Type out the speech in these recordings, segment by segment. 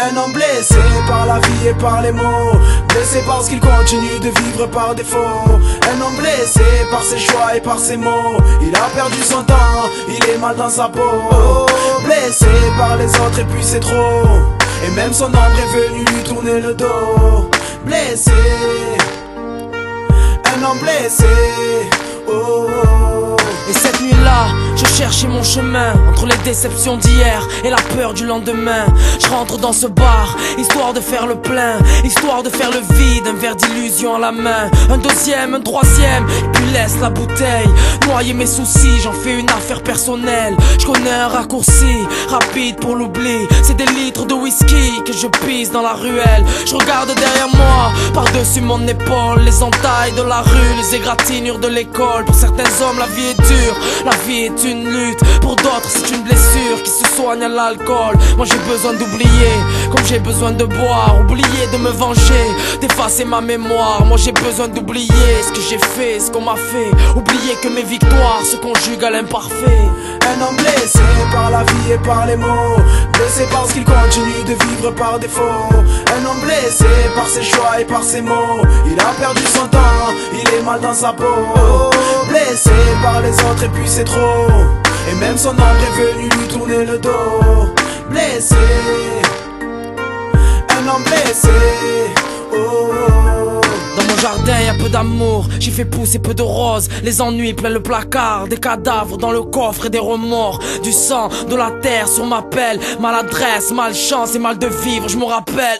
Un homme blessé par la vie et par les mots, blessé parce qu'il continue de vivre par défaut. Un homme blessé par ses choix et par ses mots, il a perdu son temps, il est mal dans sa peau. Blessé par les autres et puis c'est trop, et même son ombre est venu lui tourner le dos. Blessé, un homme blessé, oh. Et cette nuit-là, je cherchais mon chemin entre les déceptions d'hier et la peur du lendemain. Je rentre dans ce bar, histoire de faire le plein, histoire de faire le vide, un verre d'illusion à la main. Un deuxième, un troisième, puis laisse la bouteille noyer mes soucis, j'en fais une affaire personnelle. Je connais un raccourci, rapide pour l'oubli. C'est des litres de whisky que je pisse dans la ruelle. Je regarde derrière moi, par-dessus mon épaule, les entailles de la rue, les égratignures de l'école. Pour certains hommes, la vie est dure, la vie est une lutte. Pour d'autres, c'est une blessure qui se soigne à l'alcool. Moi j'ai besoin d'oublier, comme j'ai besoin de boire. Oublier de me venger, d'effacer ma mémoire. Moi j'ai besoin d'oublier ce que j'ai fait, ce qu'on m'a fait. Oublier que mes victoires se conjuguent à l'imparfait. Un homme blessé par la vie et par les mots, blessé parce qu'il continue de vivre par défaut. Un homme blessé par ses choix et par ses mots, il a perdu son temps, il est mal dans sa peau. Blessé par les autres et puis c'est trop, et même son ombre est venu lui tourner le dos. Blessé, un homme blessé, oh. Dans mon jardin y'a peu d'amour, j'y fais pousser peu de roses. Les ennuis plein le placard, des cadavres dans le coffre et des remords. Du sang, de la terre sur ma pelle, maladresse, malchance et mal de vivre, je me rappelle.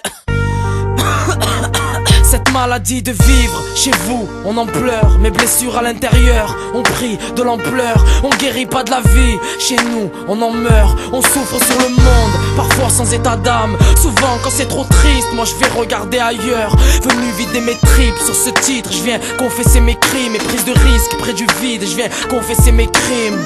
Cette maladie de vivre, chez vous, on en pleure. Mes blessures à l'intérieur ont pris de l'ampleur. On guérit pas de la vie, chez nous, on en meurt. On souffre sur le monde, parfois sans état d'âme. Souvent quand c'est trop triste, moi je vais regarder ailleurs. Venu vider mes tripes sur ce titre, je viens confesser mes crimes. Mes prises de risque près du vide, je viens confesser mes crimes.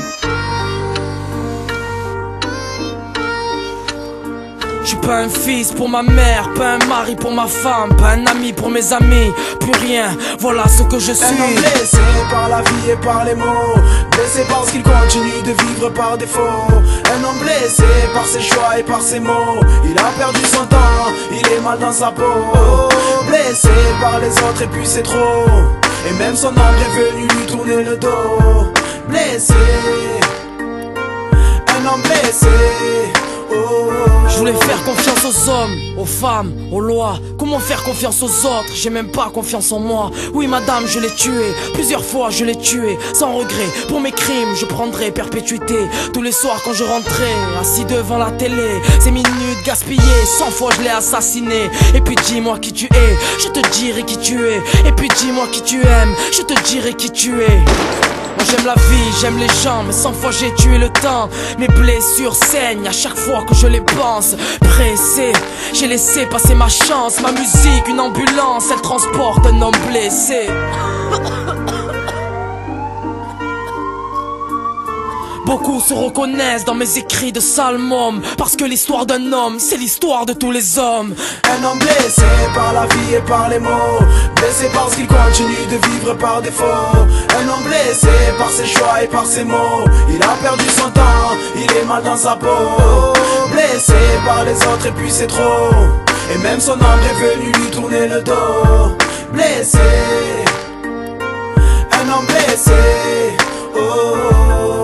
Je suis pas un fils pour ma mère, pas un mari pour ma femme, pas un ami pour mes amis, plus rien, voilà ce que je suis. Un homme blessé par la vie et par les mots, blessé parce qu'il continue de vivre par défaut. Un homme blessé par ses choix et par ses mots, il a perdu son temps, il est mal dans sa peau. Blessé par les autres et puis c'est trop, et même son ombre est venu lui tourner le dos. Blessé, un homme blessé, oh. Je voulais faire confiance aux hommes, aux femmes, aux lois. Comment faire confiance aux autres? J'ai même pas confiance en moi. Oui madame, je l'ai tué, plusieurs fois je l'ai tué. Sans regret, pour mes crimes je prendrai perpétuité. Tous les soirs quand je rentrais, assis devant la télé, ces minutes gaspillées, 100 fois je l'ai assassiné. Et puis dis-moi qui tu es, je te dirai qui tu es. Et puis dis-moi qui tu aimes, je te dirai qui tu es. Moi j'aime la vie, j'aime les gens, mais 100 fois j'ai tué le temps. Mes blessures saignent à chaque fois que je les pense. Pressé, j'ai laissé passer ma chance. Ma musique, une ambulance, elle transporte un homme blessé. Beaucoup se reconnaissent dans mes écrits de salmum, parce que l'histoire d'un homme, c'est l'histoire de tous les hommes. Un homme blessé par la vie et par les mots, blessé parce qu'il continue de vivre par défaut. Un homme blessé par ses choix et par ses mots, il a perdu son temps, il est mal dans sa peau. Blessé par les autres et puis c'est trop, et même son ombre est venu lui tourner le dos. Blessé, un homme blessé, oh.